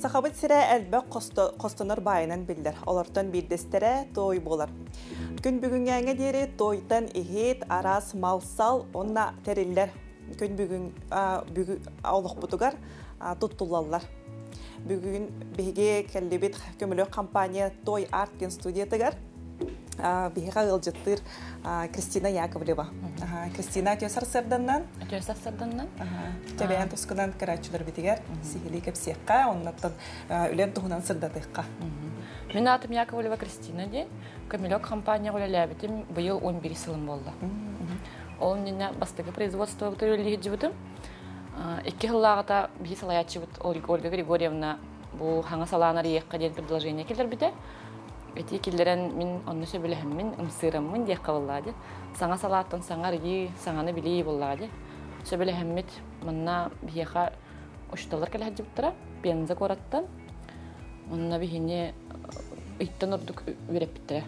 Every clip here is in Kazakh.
Сахабыт сірі әлбәк қостыныр байынан білдір. Олардан білдестері той болар. Күн бүгін әңі дері тойтан ехет, арас, малсал, онна тәрелер. Күн бүгін аулық бұтығар тұттылалар. Бүгін беге кәлібет көмілі компания той арткен студиятығар. Беге ғылжыттыр Кристина Яковлева. Кристина төсар сырданнан? Төсар сырданнан. Төбәйін тұсқынан қарачылар бетігер. Сихили кәпсеққа, оннаттан үлен тұғынан сырдатыққа. Мен атым Яковлева Кристина де. Көмілі компания ғыләбетім бұйыл 11 сылым болды. Ол мене бастығы производство өтірілігі жібітім. Екі ғылағыта бей салаятчы бұд Ольга Григорьевна бұл хаңа саланар еққа ден предложение келдер біде. Эти килдерен мен онны сөбіліхіммен, ұмсырамын дек қабыллады. Саңа салаттан саңар ей, саңаны білей боллады. Сөбіліхіммет мұнна бейеға ұшталар кәлі хаджы бұттыра, бенза қораттан. Мұнна бейіне ұйттан ұрдық өреп біттірі.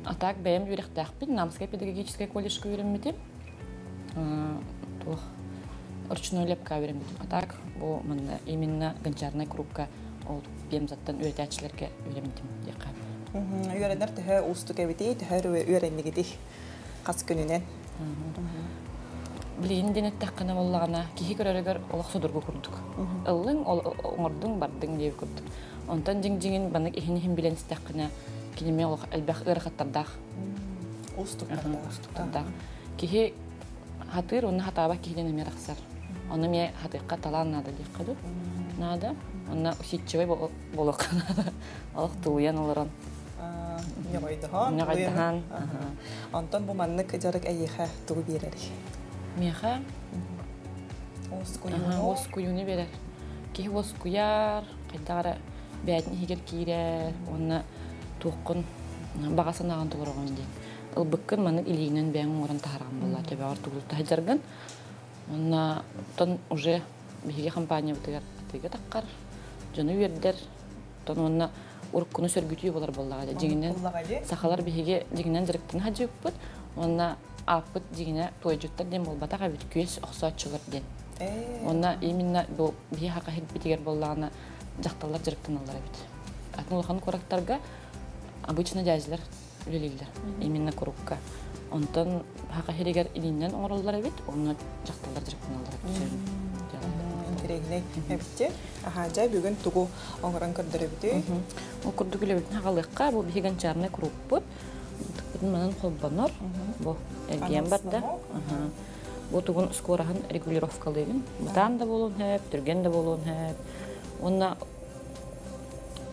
Атак бәйім өректәқ бін, Намская педагогическая колледжка өрімметім. Ручной лепка өрімметім. Атак бұл мұнна именно гончарная крупка. Ол бемзаттан өйрәтәчләргә өйрәмдем дикән. Өйрәннәр тәһә усту кәбите, тәһә өйрәннегеде кас көненән. Билин динет тәккәнә буллагына кихи көрәргәр олак судырга күрдүк. Ыллың оңордың бардың дип күрдүк. Онтан җиң-җиңин банык ихин билен тәккәнә кинеме олак әлбәх ырхаттардах. Устуктарда. Кихи хатыр уны хатаба киһинен мерахсар. Аны ме хатыкка талан нада дип кыды. Нада Она усидчивый болок. Аллах туян оларан. Негайдахан. Антон бу манны кыжарык әйеха тугы берер. Меха. Оскуюны берер. Ки оскуяр, кайдара бәйтин хигер кире, оны туқын багасынаган тугырган ди. Ул быккын маны илигинен бәң орын тараган булла төбәр тугылта хаҗарган. Онна тон уже биге компания битер таққар. Жаны вердер, тон онна уркуны сөргүтүй болар боллага. Жигинен сахалар биге жигинен жиректин хаҗып бут. Онна апыт жигине тойжуттар дем болбатага бит көс оксатчылар ден. Онна именно бу биге хака хит битер боллагына жакталар жиректин алар бит. Атнулхан корактарга обычно жазлар үлелилер. Именно крупка. Онтон хака хиригер илинен оңроллар бит. Онна жакталар жиректин алар бит. Регне хепте ахажа бүгүн тугу оңран кырдырыбыты. О курдугулебит хагалыкка бу бигенчарны круппут. Бутун менен колбонор. Бу эрген барда. Бу тугун скорахан регулировкалыгын. Бутан да болон хеп, түрген да болон хеп. Онна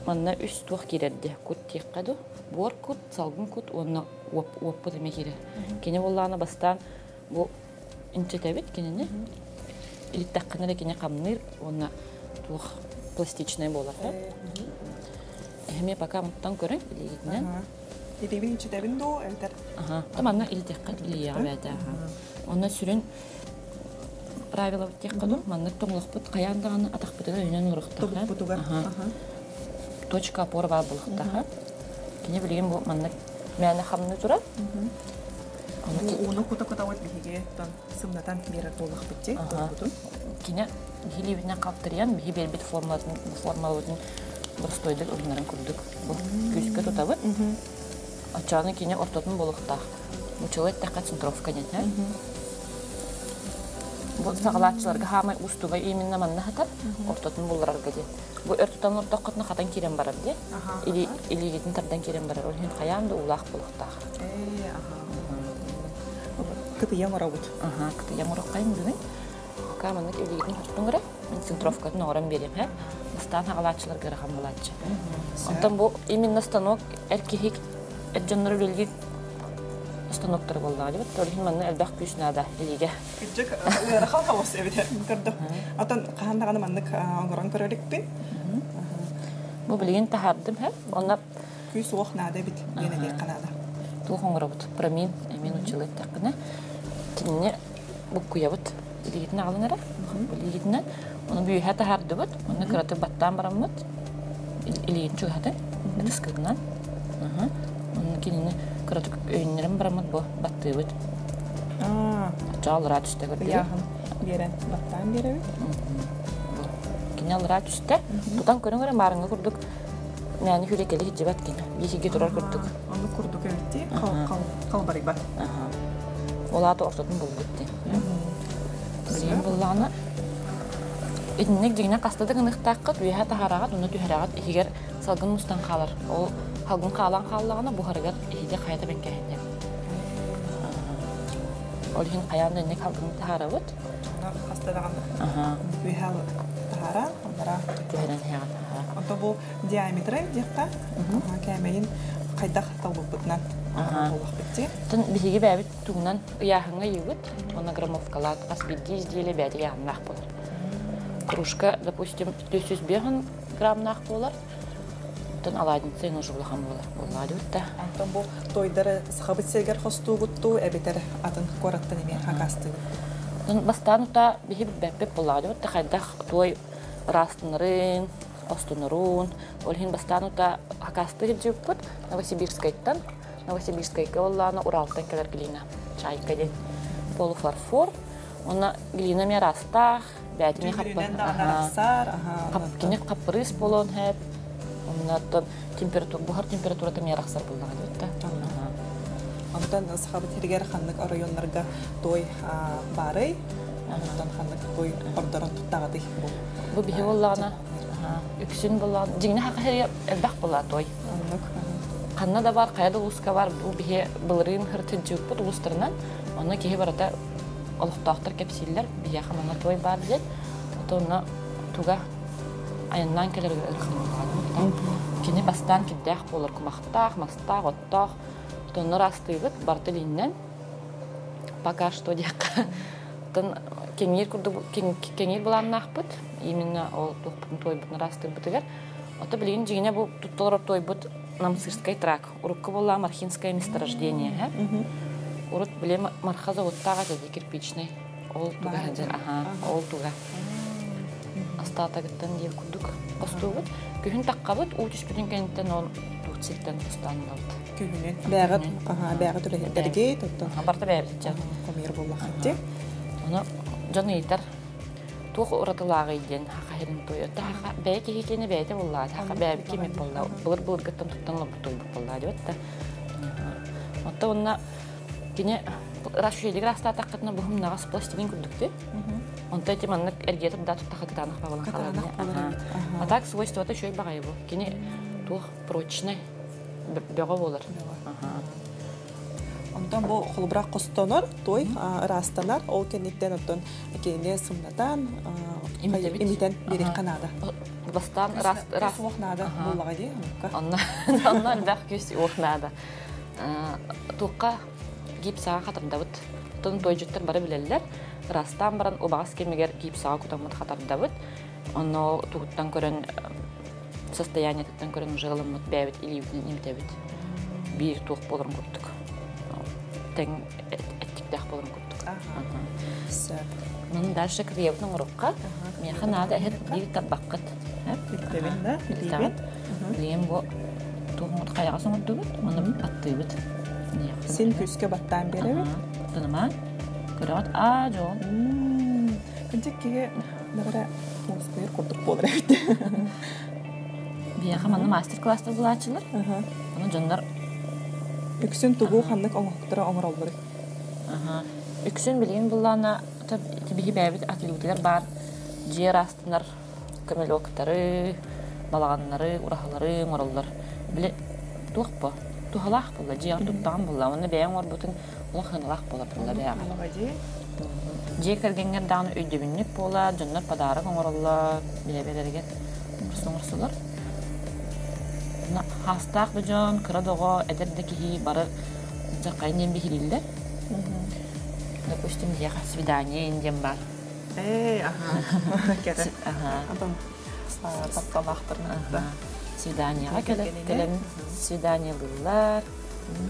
манна үс тух кирерде. Кут теккаду. Бор кут, салгын кут, онна оппут эме кире. Кене болланы бастан бу инчетебит кенене. Или так канале не камныр, он тух пластичный болар. Хеме пока муттан көрен или гитнен. Или бин читебин до элтер. Таманна или теккат или ябада. Онна сүрен правила теккаду, манна тоңлыкпыт каяндаганы атакпытыга үйнөн урыктаган. Точка опоры бар булыктага. Кине билген бу манна мәне хамны турат. Оны кута-кута вот биге тан сымнатан мере толык битте. Кине гилибине каптырян биге бербит формаларын бостойдык урнарын күрдүк. Бу күскө тутабы. Ачаны кине ортотун болукта. Мучылык такка центровка нет, а? Бу сагалатчыларга хамай устуга именно манна хатар ортотун болларга ди. Бу ортотун ортоккотна хатан кирен барар ди. Или гитин тардан кирен барар. Ол хин каянды улак болукта. Кыты ямарабут. Кыты ямаракайм бүгүн. Каманы келгенин тунгара, мен центровкатын орын берем, ха. Стан хагалатчылар гырган булатчы. Онтон бу именно станок эркехик эджоннор билги станоктор болду деп. Толхин манны элбак күснада илиге. Кичек рахан хавас эбите кырды. Атан кандаганы манны аңгыран көрөлүкпүн. Бу билген тахардым, ха. Онна күс оохнада бит гене дей канада. Тухоңробут промин эмин учылык такына. Кинне бу куябыт илигитин алынара. Илигитинен оны бүйө тахарды бут. Оны кыраты баттан барамыт. Илигин чугаты. Битискынан. Оны кинне кыраты өйнөрүм барамыт бу баттыбыт. Жалра түстөгөр. Яхын берен баттан береби. алыра түсте. Тутан көрүнгөрө барыңга курдук. Мәни хүлекели хиҗибат кин. Бихиге турар курдук. Аны курдук элти, калбарый бар. Олаты ортотун булдытты. Билген булланы. Итнек дигене кастады гыныктаккыт, уйха тахарагат, уну түһәрагат ихигер салгын мустан калар. Ол халгын калан каллагына бу харыгар ихиде кайта бен кәһәндә. Ол хин аянда не халгын тахарабыт. Кастадаган. Уйха тахара, андара түһәрен хәгат. Ото бу диаметры дикка. Кәмәйин кайда талбытнан. Аллах битти. Тын бихиге бәбит тугунан уяһыңа югыт, она граммовкалат асбидди изделе бәди яннах булар. Кружка, допустим, 400 граммнах булар. Тын аладинцы нужы булган булар. Булладытта. Антон бу тойдары схабыт сергер хостугутту, эбетер атын кораттан эме хакасты. Тын бастанута бихи бәппеп булладытта хайдах той растынырын, остунырын. Ол хин бастанута хакасты жиппут Новосибирскайттан. Новосибирскайка олланы Уралтан келер глина. Чайка ден полуфарфор. Она глина мерастах, бәтіне қапкіне қапырыс болуын әп. Оннаттан бұхар температураты мерақсар болуға дөтті. Онтан сақабы тергер қанлық районларға той барый. Онтан қанлық той ордарын тұттағады бұл. Бұл бейі олағына үксін болуған. Дегіне хақы әлбәқ бола той. Қанна да бар, қаяда ұлысқа бар. Бұл бейі бұлырын ғыртын жүк бұд ұлыстырынан. Оны кейі барата олықтақтыр кәпсейлер. Бейі қамаңа той бар дед. Оны туға айыннан келер ұрқын болған. Кені бастан кеддәқ болыр. Құмақтақ, мастақ, оттақ. Оны растығыт барты лейінен. Пока что дек. Кеңер боланын ақпыт. Именно ол той бұтын растығы бұтығыр. Ота білейін жегіне бұл тұттылыр той бұт Намсырскай трак. Урукка была мархинское месторождение. Урут были марха заводтага деді кирпичный. Ол туга хәдер. Ол туга. Остатагыттан дев кудук. Остугут. Күхін таққабыт, утыш бүтін кәнттен ол тұтсектен ұстанын алды. Күхінен. Бәғыт үрәдерге тұттын. Барта бәғыт жа. Комер боллақан де. Оны жаны етер. Тух уратылағы иден хақайрын тойоты. Бәйке хекені бәйте болады. Хақа бәйбі кемек болды. Бұлыр гыттан тұттанлы бұтой болды. Отта онына кене расшүйелігі раста таққытына бұхым нағас пластилин күрдікті. Онта әтем аннық әргетіп да тұттақытанық бағылан қалады. А так свойствоты шөй бағай бұл. Кене тух прочный бәға болыр. Онтан бұл құлбырақ қостоныр, той растанар, ол кенеттен оттан кенне сымнатан, имитен берек қанады. Бастан раст... Оқнады болуға де? Оннан бәқ көсі оқнады. Туққа гипсаға қатырдабыд. Тұн той жүттір бары білелер. Растан баран обағыз кемегер гипсаға күтамыд қатырдабыд. Оны туғыттан көрін, состояниятыттан көрін жығылымыд бәбіт, или имтебіт. Bir туқ болырын көрдік. Тәң әттіктәқ болырын көрдік. Мұның дальше кіребінің ұрыққа меқы нады әхет бір табаққыт. Биттебін, да? Биттебін. Білген бұл туғын қаяға соңырды бұд, оны батты бұд. Сен күске баттан бері бұд? Тұныма көріғат жол. Күнтек кеге нағыра мұғызбайыр көрдік болыр әбітті. Бияға мұны мастер-кластар бұл açılır. Оны жондар Үксін тұғу қанлық оңықтыры оңыр олбыры. Үксін білген бұллана табиғи бәбіт атылығылар бар. Жер астынар, көмелоктары, балағанлары, ұрақылары, мұралдар. Біле тұқ бұ, тұғалақ бұлла, жер тұттаған бұлла. Оны бәйін ор бұтын ұлы қынылақ бұлла бұлла бәйіға. Жер кәргенгер дағыны өйдебіннік бұлла, жонлар падары оңырылла, бәйбелерге ұрсын-ұрсылар. Хастақ бұжон, қырадоға әдерді кейі бары жақайын ден бейхилілдер. Допустим, деға свидание инден бар. Кәрі. Адам тапталақтырын. Свиданияға кәлем, свидание бұллар.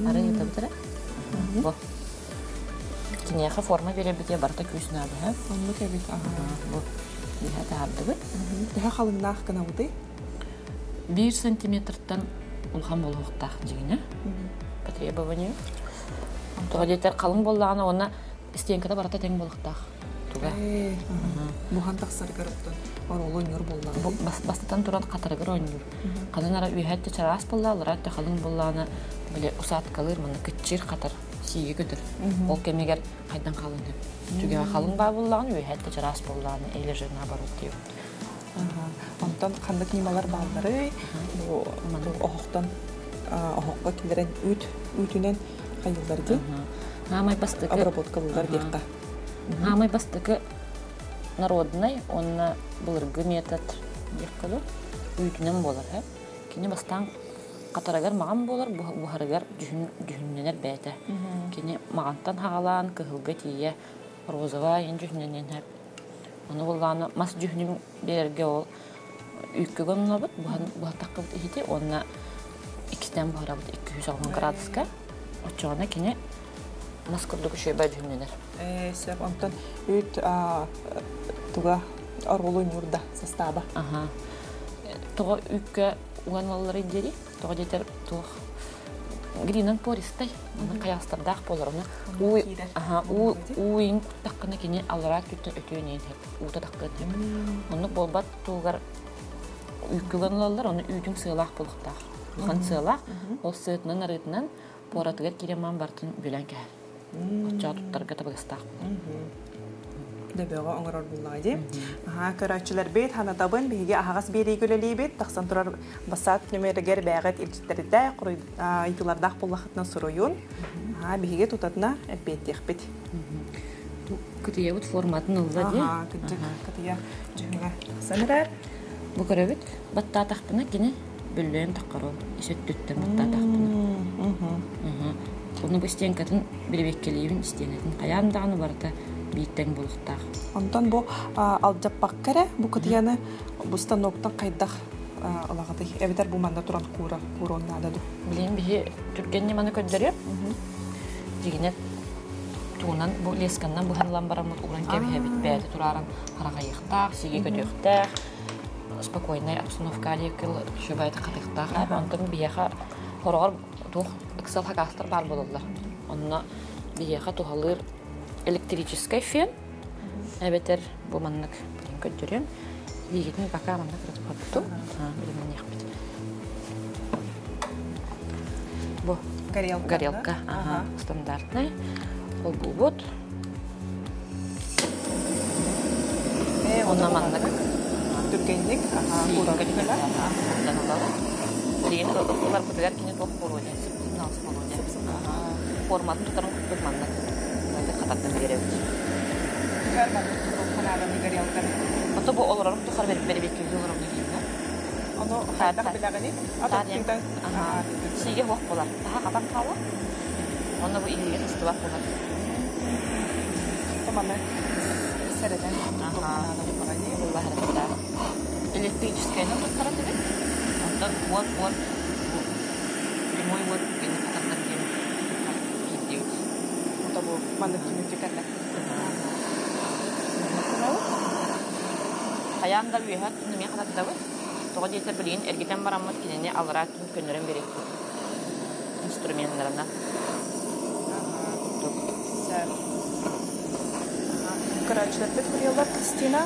Ары етіп тұры. Бұл. Кенеға форма бере біте барта көсін ады. Онлық әбет. Бұл. Деға тағарды бұд. Деға қалыннақ қына бұды? 1 сантиметртан улхан болуқтақ жегіне по требованию. Туға дейтер қалың болдағына оны стенкада барата тең болуқтақ. туга. Бухан тахсаргар оролон юр боллар. Бастатан туран катаргар онюр. Кананара үйәтте чарас боллалар, атта халын болланы биле усат калыр мына кичир катар сиге көтөр. Ол кемегер кайдан калын деп. Түгә халын бар боллаган үйәтте чарас болланы эле жына барып дип. Онтон кандык нималар балдары бу охоктон охокка килерен үтүнен кайылдар ди. Хамай бастыкы обработка булдар дикка. Хамай бастыкы народный, он былыргы метод диккалу үтүнен болар, Кини бастан катарагар маган болар, бу харыгар жүһүнненер бәйте. Кини магантан хагалан кыгылга тие розовая жүһүнненен хәп. Аны булганы мас жүһүнүн берге ол үккөгөн набыт, бу такып ити, онна икистен барабыт 260 градуска. Очона кини маскурдук шөбә жүһүнненер. Сәп онтон үт туга оролун юрда состава. Тога үккө уганаллары дери, тога жетер тух гринан пористай, аны каястардак болор. Уин таккына кини алара күттө өтөнен хеп, ута таккын. Аны болбат тугар үккөгөнлалар, аны үйдүн сыйлак болуктак. Хан сыйлак, ол сыйтынан арытынан поратыгар киреман бартын бүләнкә. Очатуттарга табыстак. Дебега оңорор буллайды. Көрәчләр бит хана табын биге агас бери гөлели бит, таксан турар басат нөмергер бәгат илчтердә курый итулардак буллахытны суруйун. Биге тутатна беттек бит. Кытыя бут форматын алды. Кытыя җиңгә санырар. Бу көрәбит батта тахпына кине бүлләм таккару. Ишеттүттә батта тахпына. Уны бу стенкатын бирбеккелебин стенетін каяндаганы барда биттен булуктак. Онтон бу алжаппак кере, бу кытыяны бу станоктан кайдак алагыды. Эбидер бу манда туран куроннада ду. Билем бии түркенне маны көддөрөп. Дигине туунан бу лесканнан бу ханлан барамыт уран кебе бит бәде тураран харагайыктак, сиге көдөктак. Спокойная обстановка алекил шөбайты катыктак. Онтон бияха хорор тух иксал хакастар бар болдылар. Онна бияха тухалыр электрический фен. Эбетер бу маннык билен көддөрөн. Лигитин пока маннык рытпатту. Билен яхпит. Бу горелка. Стандартный. Ол бу вот. Онна маннык түргенлек, куронлар. Лин олар көтөгөр кине топ болууда, сигнал болууда. Форматын тутарын кутманнак. Мындай кататтан беребиз. Гарман топканада горелка. Ото бу олорор тухар бербек юлорун дейби. Аны хатак билагани, атактан. Сиге хок болар. Таха катан калы. Аны бу илиге тыстылап болар. Тамамы середен. Электрическая туттара деп. Онтан вот прямой вот кene кататтан кем. Ото бу мандык түнүккәлләр. Аяндар үйәт неме кататтабы. Тога жетер билген эргетен бараммат кинене алрат көннөрөн берек. Инструментларына. Көрәчләр бит күрәләр Кристина.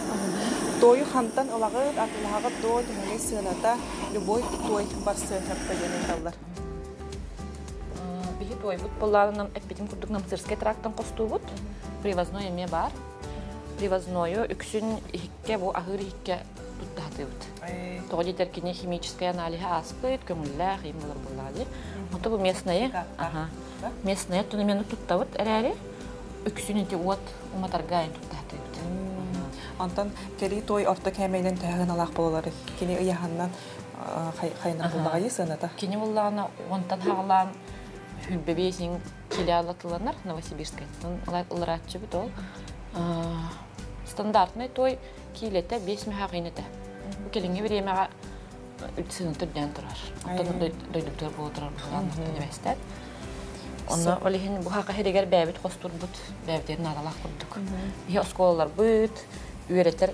Той хантан алагы атылагы той төмәле сыната любой той барсы хәппәгән таллар. Бихи той бут болларынан эппетим курдук намсырскай трактан костубут. Привозной эме бар. Привозное үксүн икке бу ахыр икке туттатыбыт. Тога жетер кине химическая анализа аспыт, көмүлләр, химиялар буллады. Ото бу местное. Местное тунемен туттабыт әрәре. Үксүн инте вот уматаргайын туттатыбыт. Антан кери той орта кәмәйнен тәгән алак булалар. Кине ыяханнан хайнап буллагы сыната. Кине буллагына онтан хагалан хүлбебесин киле алатыланар Новосибирскай. Олар атчы бит ол. Стандартный той килете 5 мехагынете. Бу келинге беремега үтсен түрдән турар. Антан дойдуктар булып турар булган нәмәстәт. Онна олиһин бу хака херегер бәбит костур бут бәбитерин аралак курдук. Бия школалар бут, үйрәтер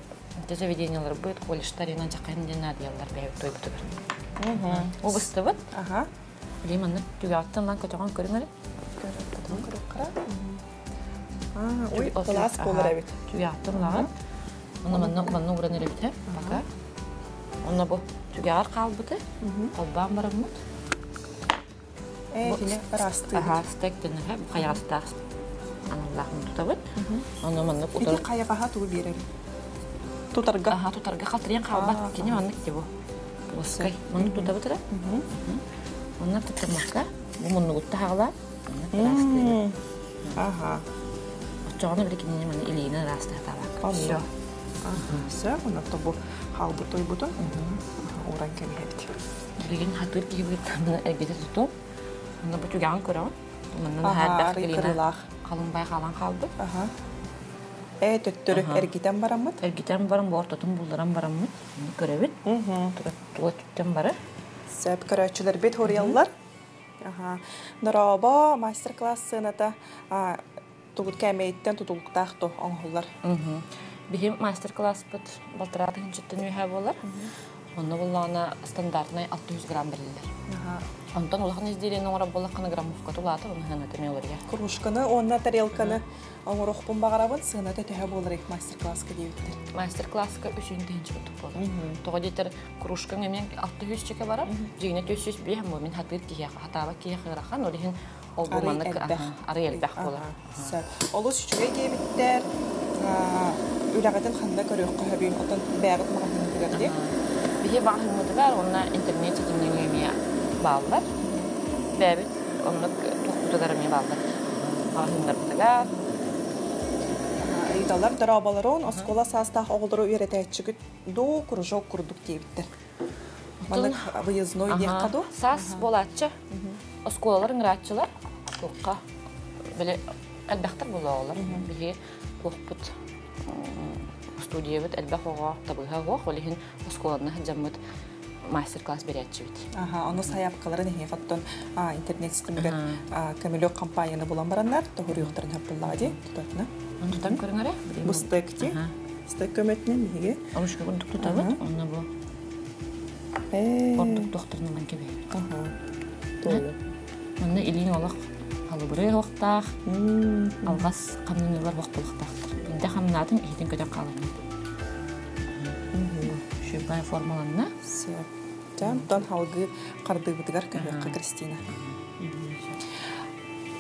заведениялар бут, колледжлар янан жакын динадиялар бәбит той бутугар. Бу быстыбыт. Лиманны түгәттән лан көтөгән көрүңәр. Ой, класс болар әбит. Түгәттер лаган. Оны уран элебит, бака. Оны бу түгәр калбыты. Колбан барамы? Дине расты. Стек денеге каяста. Аналлахын тутабыт. Оны монны Ити каяга туу берер. Тутарга. Тутарга калтырын калбат кине монны кебу. Оскай, монны тутабыт ра. Оны тутамакка. Бу монны гутта хагала. Расты. Очоны бир кине монны илине расты табак. Всё. Всё, оны тобу халбы тойбутун. Уран кемебит. Билген хатыр кибит монны эгете туту. Оны бу түгән көрә. Монны һәр бәхилине. Калынбай калан калды. Төттөрүк эргитен бараммыт? Эргитен барам, бортотун булдырам бараммыт. Көрөбүт. Туга түттен бары. Сәп көрәчүләр бит хорьяллар. Нораба мастер-классыната тугут кәмейттен тутулуктахты оңгулар. Бихим мастер-класс бит балтыратын читтен үһә булар. Оны буллана стандартный 600 грамм берилер. Онтон улахан изделиен оңра болаққаны граммовка тулаты, оны хана тәмеулерге. Кружканы, онна тарелканы оңырохпын бағарабын, сығына тәтіға болар ек мастер-класска дейбіттер. Мастер-класска үшін дейінші бұтық болды. Тоға дейтер кружкан емен 600 чеке барам, жегіне 400 бейхім ол мен хатыр кейеқі, хатаба кейеқі ғырақан, олығын ол болманық ары елбәқ болар. Олы сүчіге дейбіттер, үләғатын қанда көріққа хөбейін, отын бәғыт мағын көрді. Бихи бағымыды бар, онна интернет етімнен өймея bağlılar. Bebek onluk toxtularımı bağlılar. Ağınlar bıtıgar. Aydalar darabaların oskola sastaq oğulları öğretəçigit do krujok kurduk deyibdir. Manık выездной deyik qadı? Sas bolatçı. Oskolaların rahatçılar. Toqqa böyle elbəxtər bula olar. Bihi toqput studiyevit elbəx oğa tabıha oğa. Olihin oskolanı həcəmmət мастер-класс беретчибит. Аны саяпкаларын хефаттан интернет системага камелек компанияны булан бараннар, тогурюктарын хапыллагы тутатна. Андыдан көрүңөрө? Бу стекти. Стек көмөтүнөн биге. Алышка бундук тутабыт, онна бу. Ондук докторунан кебе. Толу. Онна илин олак алыбыры вактак. Алгас камнылар вактылыктактыр. Инде хамнатын ихтен көтөн калып. Шүбай формаланна. Тон халгы қарды бұдығар көмекқа Кристина.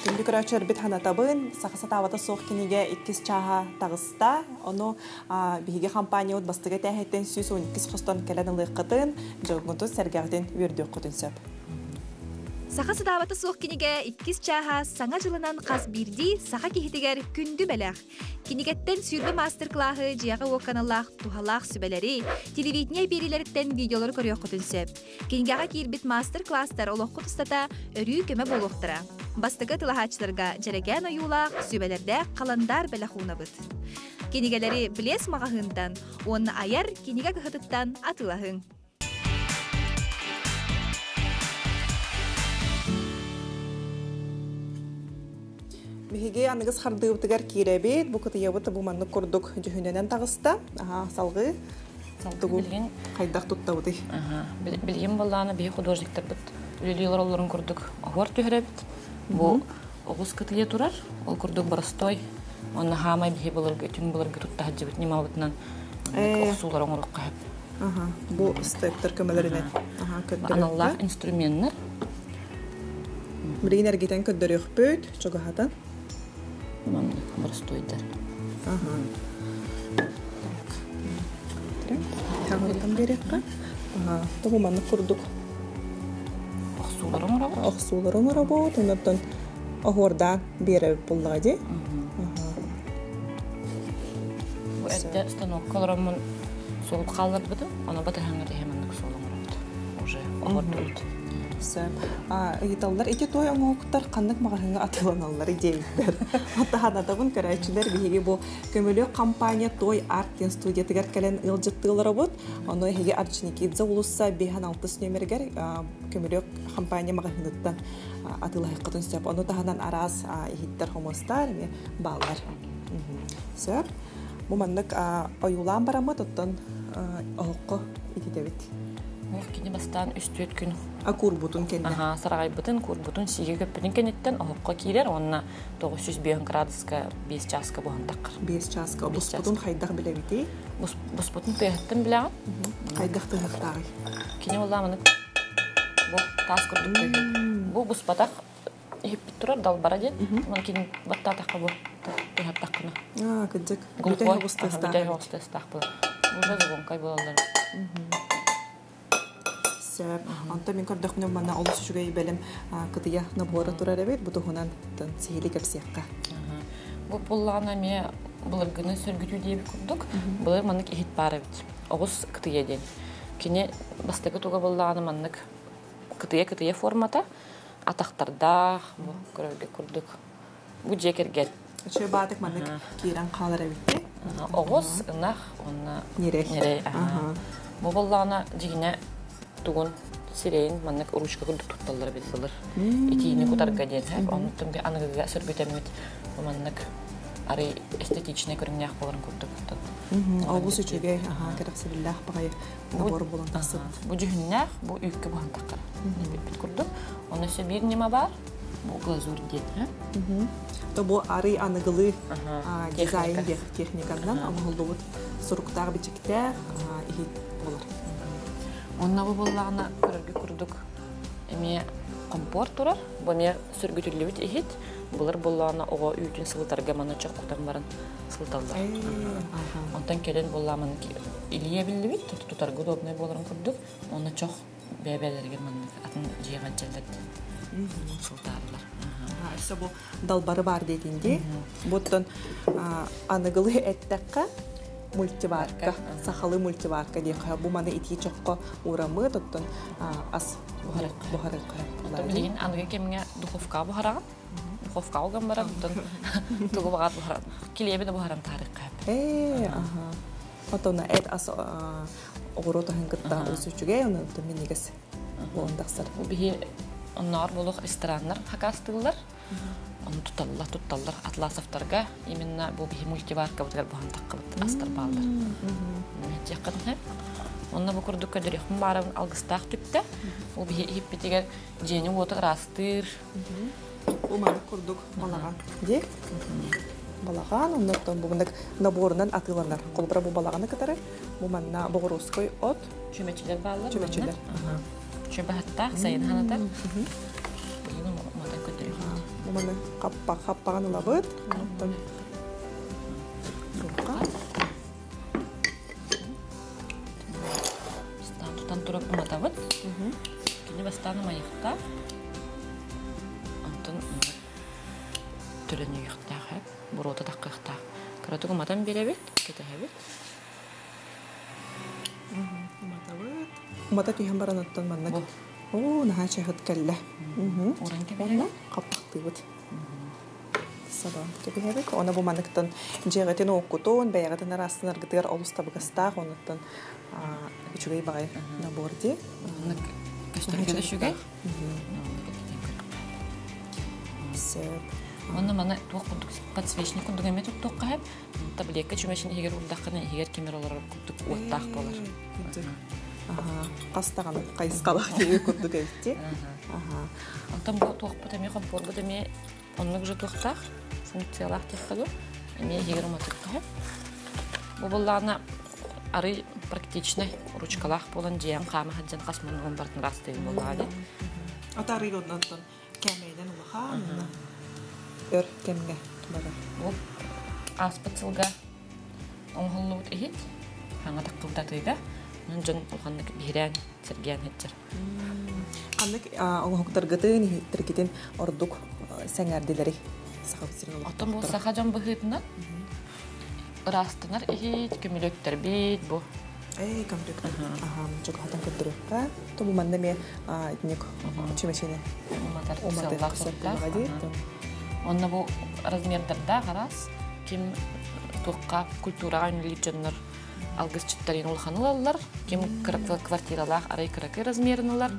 Күнді көрәчер біт хана табын, сақысы тавата соқ кенеге 2 чаға тағыста, оны бігі компания от бастыға тәхеттен сүйс 12 қостан кәләдің лыққытын, жоғынтын сәргәрден өрді құтын сөп. Саха садавата суох киниге 2 чаха саңа жылынан қас бирди саха кихитигер күнді бәләқ. Кинигеттен сүрбе мастер-клаһы жияғы оқаналақ тухалақ сүбәләри, телевидение берилеріттен видеолар көріоқ құтынсеп. Кинигеға кирбит мастер-класстар олық құтыстата өрі көмі болуқтыра. Бастығы тылахачыларға жәлеген ойулақ сүбәлерді қаландар бәләқуына бұд. Кинигелері білес мағағындан, оны аяр киниге күхытыттан атылағын. Биһиге аныгыз хардыбытыгар киребит, бу кытыябыты бу манны курдук жүһүнөнөн тагыста. Салгы. Салгы билген кайдак туттабыты. Билген баланы бии художниктар бит. Үлелер олорун курдук. Агар төһрәбит. Бу огус кытыле турар. Ол курдук барыстой. Онна хамай бии буларга түн буларга тутта хаҗыбыт нимабытнан. Оксулар оңрукка. Бу стектор көмөлөрүнө. Аналлах инструменттер. Бринер гитен көдөрөк бөт, чогахатан. Мам, барыстойдар. Таңгытан берекка. Тобу манны курдук. Оксуларың работа, ондан огорда бере буллагы. Бу этте станоккаларымын солуп калдырды бит. Аны батырханга дегенмендик солуп работа. Уже огордут. Италлар эти той оңоктар кандык магазинге атыланалар идейлер. Атаханатабын көрәчүләр биге бу көмөлөк компания той арт студия тигәр кален ылжыттылар бут. Аны хеге арчникидзе улусса 56 номергер көмөлөк компания магазинаттан атылай кытын сөп. Аны таханан арас ихиттер хомостар ме баллар. Сөп. Бу маннык оюлан барамы тоттон оокко итебит. Ол кини бастан үстүөт күн. Акурбутун кенне. Ага, сарагайбытын, курбутун, сиге көппүтүн кенеттен оһокко киирер, онна 905 градуска 5 часка буган таккар. 5 часка. Буспутун хайдах билебити. Буспутун тыяттын билеген. Хайдах тыяттагы. Кини болла бу тас курдук тыйы. Бу буспатак иппит турар далбара ден. Мына кини баттатакка бу тыяттаккына. Кыдык. Гулкой гутай хостестак бу. Уже згонкай болалар. Сөп. Анта мен көрдөх менен мана олус жүгөй белем кытыя набора турар эбит, бу тухунан сихили кепсиякка. Бу буллана ме булыргыны сөргүтүү деп курдук. Булар манык ихит бар эбит. Огус кытыя ден. Кини бастагы туга булланы манык кытыя формата атактарда бу көрөгө курдук. Бу жекергет. Чөй баатык манык кирен калар эбит. Огус ынах онна нере. Бу буллана жигине тугун сирейн манык ручка курдук тутталлар бит булар. Итини кутарга ден. Онтун бе аныгыга сөргүтөмүт. Бу манык ары эстетичный көрүнүк боларын курдук. Август үчүгө керексилиллах багай набор болон тасып. Бу жүннәх, бу үккө буган таккар. Бит курдук. Оны сөй бир неме бар? Бу глазур ден. То бу ары аныгылы дизайн техникадан аныгылды суруктар бичиктер ихит болор. Онна бу боллагына көрөргө курдук. Эме компорт турар. Бу ме сөргүтүлүбүт ихит. Булар боллагына ого үтүн сылтарга мана чак кутан барын сылталдар. Онтан келен болламын илие билбит, тутарга удобный боларын курдук. Оны чак бебелерге мана атын жыйган челдет. Сылтарлар. Аса бу далбары бар дегенде, буттан аныгылы эттекка мультиварка, сахалы мультиварка дейх. Бу маны ити чокко урамы тоттон ас бухарык. Билген аныгы кемге духовка бухараган. Духовка алган бара буттан тугу багат бухаран. Килебе да бухаран тарык. Отона эт ас огорота хангытта усучуге оны минигес бондаксар. Бу бихи оннар болук рестораннар хакастылар. Оны тутталлар атласовтарга именно бу бихи мультиварка бутгар буган таккы астар балдар. Жаккан хеп. Онна бу курдук көдөрүк барын алгыстак түптө. Бу бихи хиппитигер жени отыр астыр. Бу маны курдук балаган. Де? Балаган, оннан бу мындык наборунан атыланар. Колбара бу балаганы кытары. Бу манна богоруской от. Чөмечилер балдар. Чөмечилер. Чөбәттә сайын ханатар. Бу маны каппаган лабыт. Оттан рукка. Стан турап матабыт. Кини бастаны маякта. Антон төлөнү яктагы бурота таккыкта. Каратуга матан беребит, кетебит. Мата түйен баран оттан маннак. Наха чахыт кәллә. Онна каппактыбыт. Сабан төбәбек. Оны бу манныктан жегетен окутун, бәягатын арасынан аргытыр олустабыгастак, оннан үчүгей багай наборди. Көстөргө шүгәй. Онна мана тук подсвечник кундук эмет тук кап. Таблетка чүмешин эгер улдаккана эгер кемер олар кундук оттак болар. Кастаган кайыскалак деп курдук эти. Антон бу тук потеме компор бу деме оннук же туктак функциялар теккалу. Эме эгер мотыкка. Бу булларна ары практичный ручкалах болан жиан кама хаджан касман он бартын расты булады. Атары оннан кемейден улаха. Өр кемге бара. Бу аспатылга оңголлут ихит. Ханга таккылдатыга. Нунжан улханнык бирен Сергеян хетчер. Ханнык оңгоктаргытын хиттеркитин ордук сәңәрдилери. Атын бу сахажан быхытынан растынар ихит көмөлөктөр бит бу. Комплект. Чок хатан көттүрөк. То бу манда ме этник чемешене. Онна бу размердерда гарас ким туққа культурага юнеличеннер алгысчыттарын улханулар, ким квартиралар арай кыракы размернылар.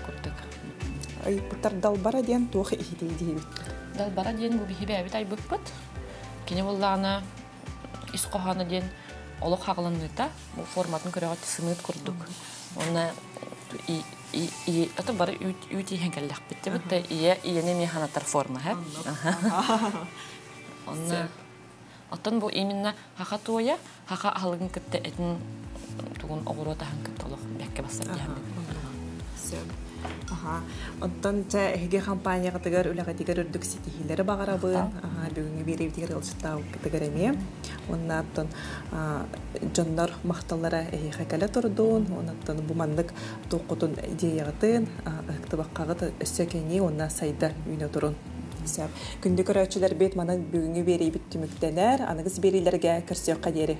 Курдык. Ай буттар далбара ден тух ихидейди. Далбара ден бу бихибе бит ай быкпыт. Кине буллана исқохана ден олық хағылыныта, бұл форматын көріғат сыныт күрдік. Онна это бары үтиһен кэллэх битте битте ияне механатар форма ха. Онна оттон бу именно хака тоя хака алгын кытты этин тугун огоротахан кыттолох бекке басар диян. Онтон эге компанияга тыгар үлэгатигер үрдүк ситихилери багарабын. Бүгүнгү берибдигер ылчыттау тыгареме. Оннаттон жоннор макталлара хакала турдун. Оннаттон бу мандык токутун идеягатын ыктыбаккагы өссөкени онна сайда үйнө турун. Күндү көрөчүлөр бет манан бүгүнгү берибит түмүктенер. Аныгыз берилерге кирсөкка дери